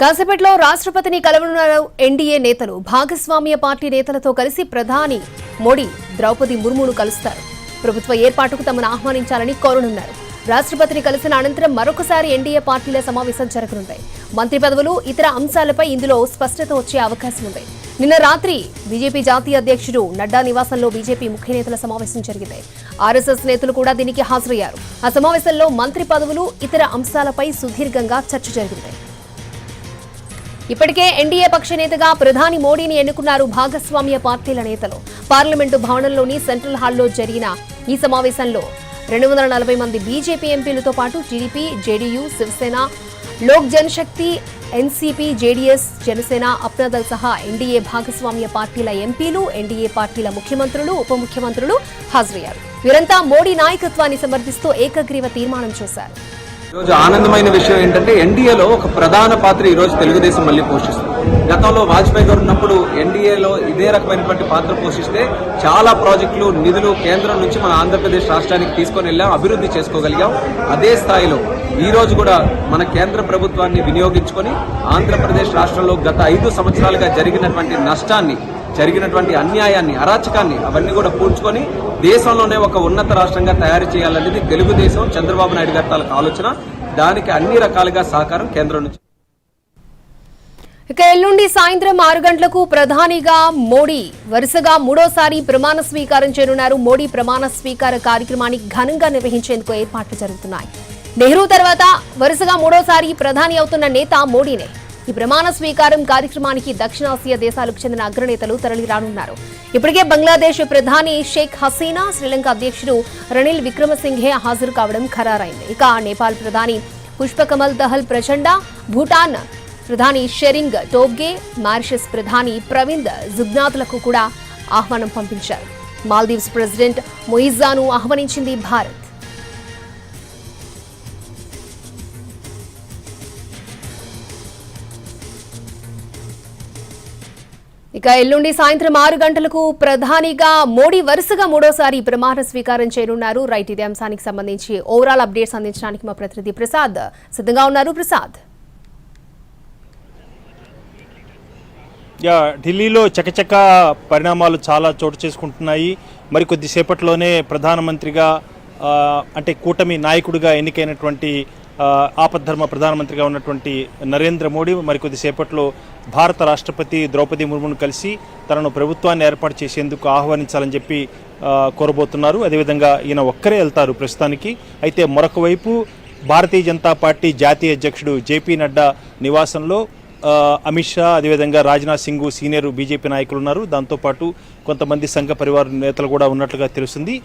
కాసేపట్లో రాష్ట్రపతిని కలవనున్నారు ఎన్డీఏ నేతలు. భాగస్వామ్య పార్టీ నేతలతో కలిసి ప్రధాని మోడీ ద్రౌపది ముర్మును కలుస్తారు. ప్రభుత్వ ఏర్పాటుకు తమను ఆహ్వానించాలని కోరనున్నారు. రాష్ట్రపతిని కలిసిన అనంతరం మరొకసారి ఎన్డీఏ పార్టీల సమావేశం జరగనుంటాయి. మంత్రి పదవులు, ఇతర అంశాలపై ఇందులో స్పష్టత వచ్చే అవకాశం ఉంది. నిన్న రాత్రి బీజేపీ జాతీయ అధ్యక్షుడు నడ్డా నివాసంలో బీజేపీ ముఖ్య నేతల సమావేశం జరిగింది. ఆర్ఎస్ఎస్ నేతలు కూడా దీనికి హాజరయ్యారు. ఆ సమావేశంలో మంత్రి పదవులు, ఇతర అంశాలపై సుదీర్ఘంగా చర్చ జరిగింది. ఇప్పటికే ఎన్డీఏ పక్ష నేతగా ప్రధాని మోడీని ఎన్నుకున్నారు భాగస్వామ్య పార్టీల నేతలు. పార్లమెంటు భవనంలోని సెంట్రల్ హాల్లో జరిగిన ఈ సమావేశంలో 240 మంది బీజేపీ ఎంపీలతో పాటు TDP, JDU, Shiv Sena, Lok Janshakti, NCP, JDS, Janasena, Apna Dal సహా ఎన్డీఏ భాగస్వామ్య పార్టీల ఎంపీలు, ఎన్డీఏ పార్టీల ముఖ్యమంత్రులు, ఉప ముఖ్యమంత్రులు హాజరయ్యారు. వీరంతా మోడీ నాయకత్వాన్ని సమర్థిస్తూ ఏకగ్రీవ తీర్మానం చేశారు. ఈరోజు ఆనందమైన విషయం ఏంటంటే ఎన్డీఏలో ఒక ప్రధాన పాత్ర ఈరోజు తెలుగుదేశం మళ్ళీ పోషిస్తుంది. గతంలో వాజ్పేయి గారు ఉన్నప్పుడు ఎన్డీఏలో ఇదే రకమైనటువంటి పాత్ర పోషిస్తే చాలా ప్రాజెక్టులు, నిధులు కేంద్రం నుంచి మన ఆంధ్రప్రదేశ్ రాష్ట్రానికి తీసుకొని వెళ్ళాం, అభివృద్ధి చేసుకోగలిగాం. అదే స్థాయిలో ఈ రోజు కూడా మన కేంద్ర ప్రభుత్వాన్ని వినియోగించుకొని ఆంధ్రప్రదేశ్ రాష్ట్రంలో గత 5 సంవత్సరాలుగా జరిగినటువంటి నష్టాన్ని, జరిగినటువంటి అన్యాయాన్ని, అరాచకాన్ని అవన్నీ కూడా పూడ్చుకొని దేశంలోనే ఒక ఉన్నత రాష్ట్రంగా తయారు చేయాలనేది తెలుగుదేశం, చంద్రబాబు నాయుడు గారి తాలూకు ఆలోచన. దానికి అన్ని రకాలుగా సహకారం కేంద్రం నుంచి. ఇక ఎల్లుండి సాయంత్రం 6 గంటలకు ప్రధానిగా మోడీ వరుసగా 3వసారి ప్రమాణ స్వీకారం చేయనున్నారు. మోడీ ప్రమాణ స్వీకార కార్యక్రమాన్ని ఘనంగా నిర్వహించేందుకు ఏర్పాట్లు జరుగుతున్నాయి. నెహ్రూ తర్వాత వరుసగా 3వసారి ప్రధాని అవుతున్న నేత మోడీనే. ఈ ప్రమాణ స్వీకారం కార్యక్రమానికి దక్షిణాసియా దేశాలకు చెందిన అగ్రనేతలు తరలి రానున్నారు. ఇప్పటికే బంగ్లాదేశ్ ప్రధాని షేక్ హసీనా, శ్రీలంక అధ్యక్షుడు రనిల్ విక్రమసింఘే హాజరు కావడం ఖరారైంది. ఇక నేపాల్ ప్రధాని పుష్పకమల్ దహల్ ప్రచండ, భూటాన్ ప్రధాని షెరింగ్ టోబ్గే, మారిషస్ ప్రధాని ప్రవింద్ జుగ్నాథ్లకు కూడా ఆహ్వానం పంపించారు. మాల్దీవ్స్ ప్రెసిడెంట్ మొయిజాను ఆహ్వానించింది భారత్. ఇక ఎల్లుండి సాయంత్రం 6 గంటలకు ప్రధానిగా మోడీ వరుసగా 3వసారి ప్రమాణ స్వీకారం చేయనున్నారు. రైట్, ఇదే అంశానికి సంబంధించి ఓవరాల్ అప్డేట్స్ అందించడానికి మా ప్రతినిధి ప్రసాద్ సిద్ధంగా ఉన్నారు. ప్రసాద్, ఢిల్లీలో చకచక పరిణామాలు చాలా చోటు చేసుకుంటున్నాయి. మరికొద్దిసేపట్లోనే ప్రధానమంత్రిగా అంటే కూటమి నాయకుడిగా ఎన్నికైనటువంటి ఆపద్ధర్మ ప్రధానమంత్రిగా ఉన్నటువంటి నరేంద్ర మోడీ మరికొద్దిసేపట్లో భారత రాష్ట్రపతి ద్రౌపది ముర్మును కలిసి తనను ప్రభుత్వాన్ని ఏర్పాటు చేసేందుకు ఆహ్వానించాలని చెప్పి కోరబోతున్నారు. అదేవిధంగా ఈయన ఒక్కరే వెళ్తారు ప్రస్తుతానికి. అయితే మరొక వైపు భారతీయ జనతా పార్టీ జాతీయ అధ్యక్షుడు జేపీ నడ్డా నివాసంలో అమిత్ షా, అదేవిధంగా రాజ్నాథ్ సింగ్ సీనియర్ బీజేపీ నాయకులు ఉన్నారు. దాంతోపాటు కొంతమంది సంఘ పరివార నేతలు కూడా ఉన్నట్లుగా తెలుస్తుంది.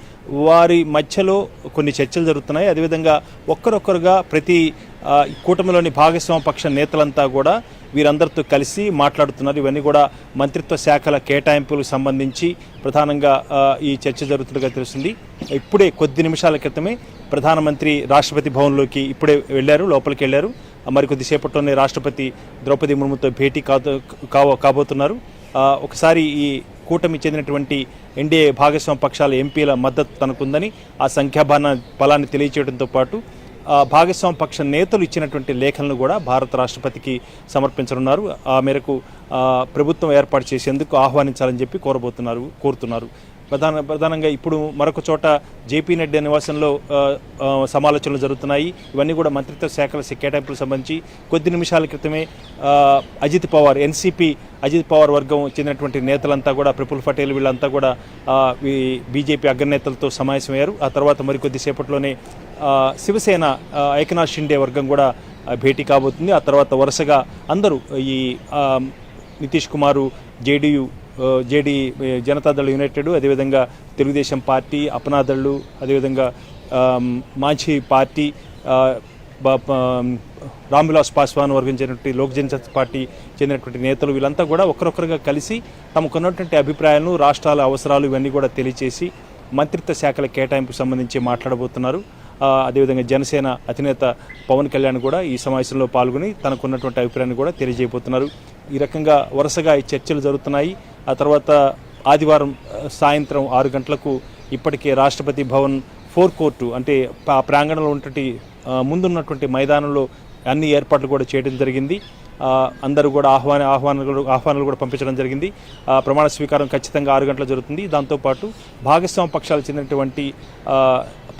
వారి మధ్యలో కొన్ని చర్చలు జరుగుతున్నాయి. అదేవిధంగా ఒక్కరొక్కరుగా ప్రతి కూటమిలోని భాగస్వామ్య పక్ష నేతలంతా కూడా వీరందరితో కలిసి మాట్లాడుతున్నారు. ఇవన్నీ కూడా మంత్రిత్వ శాఖల కేటాయింపులకు సంబంధించి ప్రధానంగా ఈ చర్చ జరుగుతున్నట్టుగా తెలుస్తుంది. ఇప్పుడే కొద్ది నిమిషాల క్రితమే ప్రధానమంత్రి రాష్ట్రపతి భవన్లోకి ఇప్పుడే లోపలికి వెళ్ళారు. మరికొద్దిసేపట్లోనే రాష్ట్రపతి ద్రౌపది ముర్ముతో భేటీ కాబోతున్నారు. ఒకసారి ఈ కూటమి చెందినటువంటి ఎన్డీఏ భాగస్వామ్య పక్షాల ఎంపీల మద్దతు తనకుందని ఆ బలాన్ని తెలియచేయడంతో పాటు భాగస్వామ్య పక్ష నేతలు ఇచ్చినటువంటి లేఖలను కూడా భారత రాష్ట్రపతికి సమర్పించనున్నారు. ఆ మేరకు ప్రభుత్వం ఏర్పాటు చేసేందుకు ఆహ్వానించాలని చెప్పి కోరుతున్నారు. ప్రధానంగా ఇప్పుడు మరొక చోట జేపీ నడ్డా నివాసంలో సమాలోచనలు జరుగుతున్నాయి. ఇవన్నీ కూడా మంత్రిత్వ శాఖల కేటాయింపులకు సంబంధించి కొద్ది నిమిషాల క్రితమే అజిత్ పవార్, ఎన్సీపీ అజిత్ పవార్ వర్గం చెందినటువంటి నేతలంతా కూడా, ప్రఫుల్ పటేల్ వీళ్ళంతా కూడా బీజేపీ అగ్రనేతలతో సమావేశమయ్యారు. ఆ తర్వాత మరికొద్దిసేపట్లోనే శివసేన ఏకనాథ్ షిండే వర్గం కూడా భేటీ కాబోతుంది. ఆ తర్వాత వరుసగా అందరూ ఈ నితీష్ కుమారు, జేడీ జనతాదళ్ యునైటెడ్, అదేవిధంగా తెలుగుదేశం పార్టీ, అప్నాదళ్ళు, అదేవిధంగా మాంఝీ పార్టీ, రామ్విలాస్ పాస్వాన్ వర్గం చెందినటువంటి లోక్ జనశక్తి పార్టీ చెందినటువంటి నేతలు వీళ్ళంతా కూడా ఒకరొకరుగా కలిసి తమకున్నటువంటి అభిప్రాయాలను, రాష్ట్రాల అవసరాలు ఇవన్నీ కూడా తెలియచేసి మంత్రిత్వ శాఖల కేటాయింపుకు సంబంధించి మాట్లాడబోతున్నారు. అదేవిధంగా జనసేన అధినేత పవన్ కళ్యాణ్ కూడా ఈ సమావేశంలో పాల్గొని తనకున్నటువంటి అభిప్రాయాన్ని కూడా తెలియజేయబోతున్నారు. ఈ రకంగా వరుసగా ఈ చర్చలు జరుగుతున్నాయి. ఆ తర్వాత ఆదివారం సాయంత్రం 6 గంటలకు ఇప్పటికే రాష్ట్రపతి భవన్ 4 కోర్టు అంటే ఆ ప్రాంగణంలో ఉన్నటువంటి ముందున్నటువంటి మైదానంలో అన్ని ఏర్పాట్లు కూడా చేయడం జరిగింది. అందరూ కూడా ఆహ్వానాలు కూడా పంపించడం జరిగింది. ప్రమాణ స్వీకారం ఖచ్చితంగా 6 గంటలు జరుగుతుంది. దాంతోపాటు భాగస్వామ్య పక్షాలకు చెందినటువంటి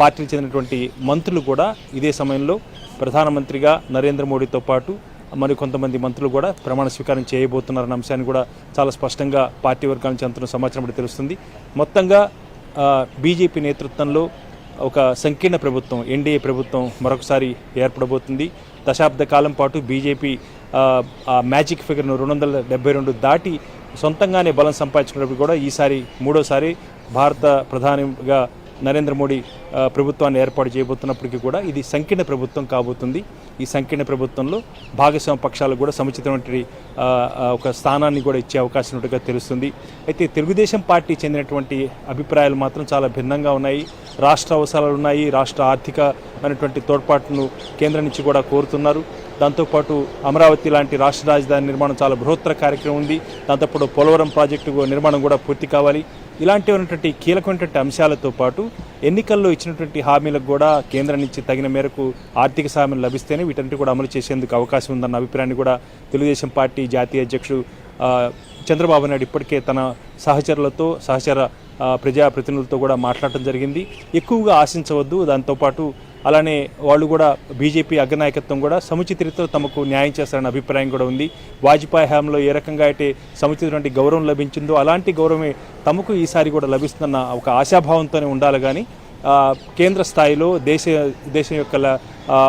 పార్టీలకు చెందినటువంటి మంత్రులు కూడా ఇదే సమయంలో ప్రధానమంత్రిగా నరేంద్ర మోడీతో పాటు మరికొంతమంది మంత్రులు కూడా ప్రమాణ స్వీకారం చేయబోతున్నారన్న అంశాన్ని కూడా చాలా స్పష్టంగా పార్టీ వర్గాల నుంచి అందుతున్న సమాచారం కూడా తెలుస్తుంది. మొత్తంగా బీజేపీ నేతృత్వంలో ఒక సంకీర్ణ ప్రభుత్వం ఎన్డీఏ ప్రభుత్వం మరొకసారి ఏర్పడబోతుంది. దశాబ్ద కాలం పాటు బీజేపీ మ్యాజిక్ ఫిగర్ను 272 దాటి సొంతంగానే బలం సంపాదించుకున్నప్పుడు కూడా ఈసారి మూడోసారి భారత ప్రధానిగా నరేంద్ర మోడీ ప్రభుత్వాన్ని ఏర్పాటు చేయబోతున్నప్పటికీ కూడా ఇది సంకీర్ణ ప్రభుత్వం కాబోతుంది. ఈ సంకీర్ణ ప్రభుత్వంలో భాగస్వామ్య పక్షాలకు కూడా సముచితమైన ఒక స్థానాన్ని కూడా ఇచ్చే అవకాశం ఉన్నట్టుగా తెలుస్తుంది. అయితే తెలుగుదేశం పార్టీ చెందినటువంటి అభిప్రాయాలు మాత్రం చాలా భిన్నంగా ఉన్నాయి. రాష్ట్ర అవసరాలు ఉన్నాయి, రాష్ట్ర ఆర్థిక అనేటువంటి తోడ్పాటును కేంద్రం నుంచి కూడా కోరుతున్నారు. దాంతోపాటు అమరావతి లాంటి రాష్ట్ర రాజధాని నిర్మాణం చాలా బృహత్తర కార్యక్రమం ఉంది. దాంతోపాటు పోలవరం ప్రాజెక్టు నిర్మాణం కూడా పూర్తి కావాలి. ఇలాంటివన్నటువంటి కీలకమైనటువంటి అంశాలతో పాటు ఎన్నికల్లో ఇచ్చినటువంటి హామీలకు కూడా కేంద్రం నుంచి తగిన మేరకు ఆర్థిక సాయం లభిస్తేనే వీటన్నిటి కూడా అమలు చేసేందుకు అవకాశం ఉందన్న అభిప్రాయాన్ని కూడా తెలుగుదేశం పార్టీ జాతీయ అధ్యక్షుడు చంద్రబాబు నాయుడు ఇప్పటికే తన సహచర ప్రజాప్రతినిధులతో కూడా మాట్లాడటం జరిగింది. ఎక్కువగా ఆశించవద్దు, దాంతోపాటు అలానే వాళ్ళు కూడా బీజేపీ అగ్రనాయకత్వం కూడా సముచిత రీతిలో తమకు న్యాయం చేస్తారన్న అభిప్రాయం కూడా ఉంది. వాజ్పేయి హయాంలో ఏ రకంగా అయితే సముచితమైన గౌరవం లభించిందో అలాంటి గౌరవమే తమకు ఈసారి కూడా లభిస్తున్న ఒక ఆశాభావంతోనే ఉండాలి. కానీ కేంద్ర స్థాయిలో దేశం యొక్క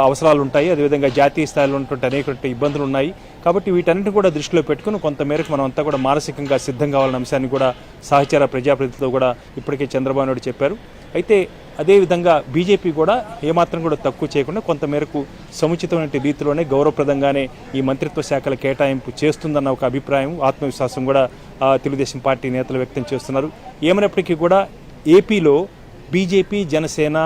అవసరాలు ఉంటాయి, అదేవిధంగా జాతీయ స్థాయిలో ఉన్నటువంటి అనేక ఇబ్బందులు ఉన్నాయి. కాబట్టి వీటన్నిటిని కూడా దృష్టిలో పెట్టుకుని కొంతమేరకు మనం అంతా కూడా మానసికంగా సిద్ధం కావాలన్న అంశాన్ని కూడా సహచర ప్రజాప్రతినిధులతో కూడా ఇప్పటికే చంద్రబాబు నాయుడు చెప్పారు. అయితే అదేవిధంగా బీజేపీ కూడా ఏమాత్రం కూడా తక్కువ చేయకుండా కొంతమేరకు సముచితమైన రీతిలోనే గౌరవప్రదంగానే ఈ మంత్రిత్వ శాఖల కేటాయింపు చేస్తుందన్న ఒక అభిప్రాయం, ఆత్మవిశ్వాసం కూడా తెలుగుదేశం పార్టీ నేతలు వ్యక్తం చేస్తున్నారు. ఏమైనప్పటికీ కూడా ఏపీలో బీజేపీ, జనసేన,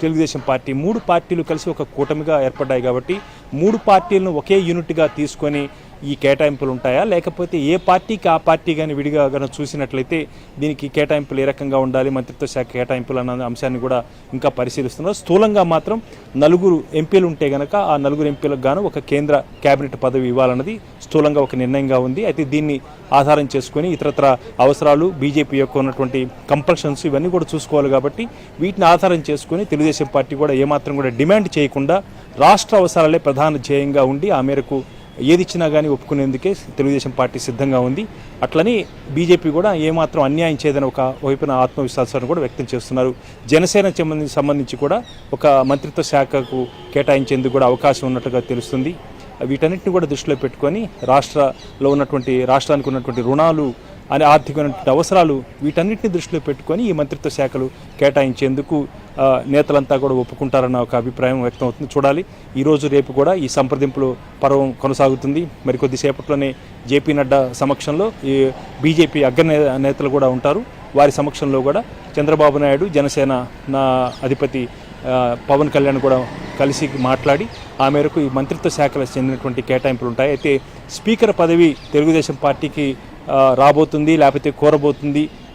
తెలుగుదేశం పార్టీ 3 పార్టీలు కలిసి ఒక కూటమిగా ఏర్పడ్డాయి. కాబట్టి 3 పార్టీలను ఒకే యూనిట్గా తీసుకొని ఈ కేటాయింపులు ఉంటాయా, లేకపోతే ఏ పార్టీకి ఆ పార్టీ కానీ విడిగా కనుక చూసినట్లయితే దీనికి కేటాయింపులు ఏ రకంగా ఉండాలి, మంత్రిత్వ శాఖ కేటాయింపులు అన్న అంశాన్ని కూడా ఇంకా పరిశీలిస్తున్నారు. స్థూలంగా మాత్రం 4 ఎంపీలు ఉంటే కనుక ఆ 4 ఎంపీలకు గాను ఒక కేంద్ర కేబినెట్ పదవి ఇవ్వాలన్నది స్థూలంగా ఒక నిర్ణయంగా ఉంది. అయితే దీన్ని ఆధారం చేసుకొని ఇతరత్ర అవసరాలు, బీజేపీ యొక్క ఉన్నటువంటి కంపల్షన్స్ ఇవన్నీ కూడా చూసుకోవాలి. కాబట్టి వీటిని ఆధారం చేసుకొని తెలుగుదేశం పార్టీ కూడా ఏమాత్రం కూడా డిమాండ్ చేయకుండా రాష్ట్ర అవసరాలే ప్రధాన ధ్యేయంగా ఉండి ఆ మేరకు ఏది ఇచ్చినా కానీ ఒప్పుకునేందుకే తెలుగుదేశం పార్టీ సిద్ధంగా ఉంది. అట్లని బీజేపీ కూడా ఏమాత్రం అన్యాయం చేయదని ఒక వైపున ఆత్మవిశ్వాసాన్ని కూడా వ్యక్తం చేస్తున్నారు. జనసేన సంబంధించి కూడా ఒక మంత్రిత్వ శాఖకు కేటాయించేందుకు కూడా అవకాశం ఉన్నట్టుగా తెలుస్తుంది. వీటన్నిటిని కూడా దృష్టిలో పెట్టుకొని రాష్ట్రానికి ఉన్నటువంటి రుణాలు అనే ఆర్థికమైనటువంటి అవసరాలు వీటన్నిటిని దృష్టిలో పెట్టుకొని ఈ మంత్రిత్వ శాఖలు కేటాయించేందుకు నేతలంతా కూడా ఒప్పుకుంటారన్న ఒక అభిప్రాయం వ్యక్తం అవుతుంది. చూడాలి. ఈరోజు రేపు కూడా ఈ సంప్రదింపులు పర్వం కొనసాగుతుంది. మరి కొద్దిసేపట్లోనే జేపీ నడ్డా సమక్షంలో ఈ బీజేపీ నేతలు కూడా ఉంటారు. వారి సమక్షంలో కూడా చంద్రబాబు నాయుడు, జనసేన అధిపతి పవన్ కళ్యాణ్ కూడా కలిసి మాట్లాడి ఆ మేరకు ఈ మంత్రిత్వ శాఖలకు చెందినటువంటి కేటాయింపులు ఉంటాయి. అయితే స్పీకర్ పదవి తెలుగుదేశం పార్టీకి రాబోతుంది, లేకపోతే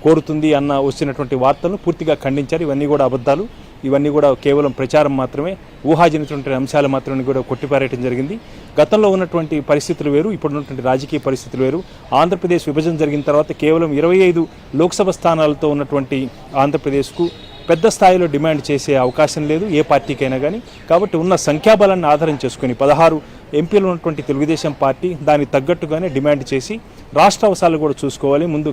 కోరుతుంది అన్న వచ్చినటువంటి వార్తలను పూర్తిగా ఖండించారు. ఇవన్నీ కూడా అబద్ధాలు, ఇవన్నీ కూడా కేవలం ప్రచారం మాత్రమే, ఊహాజనితమైన అంశాలు మాత్రమే కూడా కొట్టిపారేయడం జరిగింది. గతంలో ఉన్నటువంటి పరిస్థితులు వేరు, ఇప్పుడు ఉన్నటువంటి రాజకీయ పరిస్థితులు వేరు. ఆంధ్రప్రదేశ్ విభజన జరిగిన తర్వాత కేవలం 25 లోక్సభ స్థానాలతో ఉన్నటువంటి ఆంధ్రప్రదేశ్కు పెద్ద స్థాయిలో డిమాండ్ చేసే అవకాశం లేదు ఏ పార్టీకైనా కానీ. కాబట్టి ఉన్న సంఖ్యాబలాన్ని ఆధారం చేసుకుని 16 ఎంపీలు ఉన్నటువంటి తెలుగుదేశం పార్టీ దానికి తగ్గట్టుగానే డిమాండ్ చేసి రాష్ట్ర అవసరాలు కూడా చూసుకోవాలి. ముందు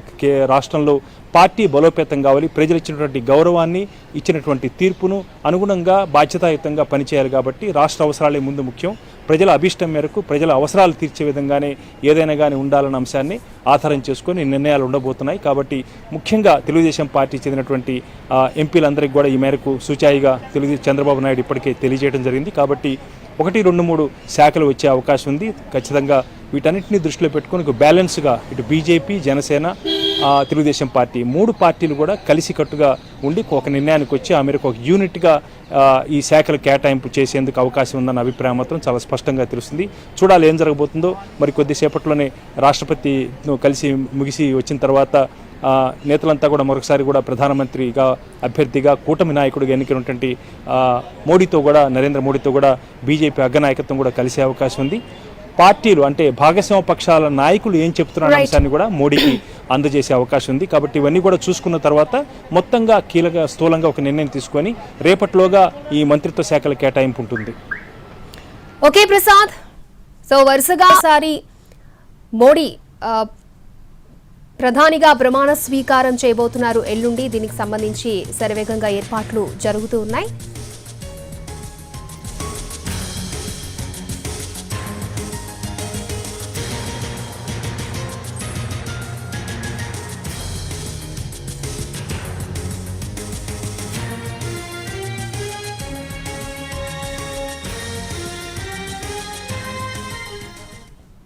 రాష్ట్రంలో పార్టీ బలోపేతం కావాలి. ప్రజలు ఇచ్చినటువంటి గౌరవాన్ని, ఇచ్చినటువంటి తీర్పును అనుగుణంగా బాధ్యతాయుతంగా పనిచేయాలి. కాబట్టి రాష్ట్ర అవసరాలే ముందు ముఖ్యం. ప్రజల అభిష్టం మేరకు ప్రజల అవసరాలు తీర్చే విధంగానే ఏదైనా కానీ ఉండాలన్న అంశాన్ని ఆధారం చేసుకొని నిర్ణయాలు ఉండబోతున్నాయి. కాబట్టి ముఖ్యంగా తెలుగుదేశం పార్టీ చెందినటువంటి ఎంపీలందరికీ కూడా ఈ మేరకు సూచాయిగా చంద్రబాబు నాయుడు ఇప్పటికే తెలియజేయడం జరిగింది. కాబట్టి 1, 2, 3 శాఖలు వచ్చే అవకాశం ఉంది. ఖచ్చితంగా వీటన్నిటిని దృష్టిలో పెట్టుకొని బ్యాలెన్స్గా ఇటు బీజేపీ, జనసేన, తెలుగుదేశం పార్టీ 3 పార్టీలు కూడా కలిసికట్టుగా ఉండి ఒక నిర్ణయానికి వచ్చి ఆ మేరకు ఒక యూనిట్గా ఈ శాఖలు కేటాయింపు చేసేందుకు అవకాశం ఉందన్న అభిప్రాయం మాత్రం చాలా స్పష్టంగా తెలుస్తుంది. చూడాలి ఏం జరగబోతుందో. మరి కొద్దిసేపట్లోనే రాష్ట్రపతి కలిసి ముగిసి వచ్చిన తర్వాత నేతలంతా కూడా మరొకసారి కూడా ప్రధానమంత్రిగా అభ్యర్థిగా కూటమి నాయకుడిగా ఎన్నికైనటువంటి మోడీతో కూడా నరేంద్ర మోడీతో కూడా బీజేపీ అగ్రనాయకత్వం కూడా కలిసే అవకాశం ఉంది. పార్టీలు అంటే భాగస్వామ్య పక్షాల నాయకులు ఏం చెప్తున్న అంశాన్ని కూడా మోడీకి అందజేసే అవకాశం ఉంది. కాబట్టి ఇవన్నీ కూడా చూసుకున్న తర్వాత మొత్తంగా స్థూలంగా ఒక నిర్ణయం తీసుకొని రేపటిలోగా ఈ మంత్రిత్వ శాఖల కేటాయింపు ఉంటుంది. ఓకే ప్రసాద్, సో వరుసగా సారి మోడీ ప్రధానిగా ప్రమాణ స్వీకారం చేయబోతున్నారు ఎల్లుండి. దీనికి సంబంధించి శరవేగంగా ఏర్పాట్లు జరుగుతూ ఉన్నాయి.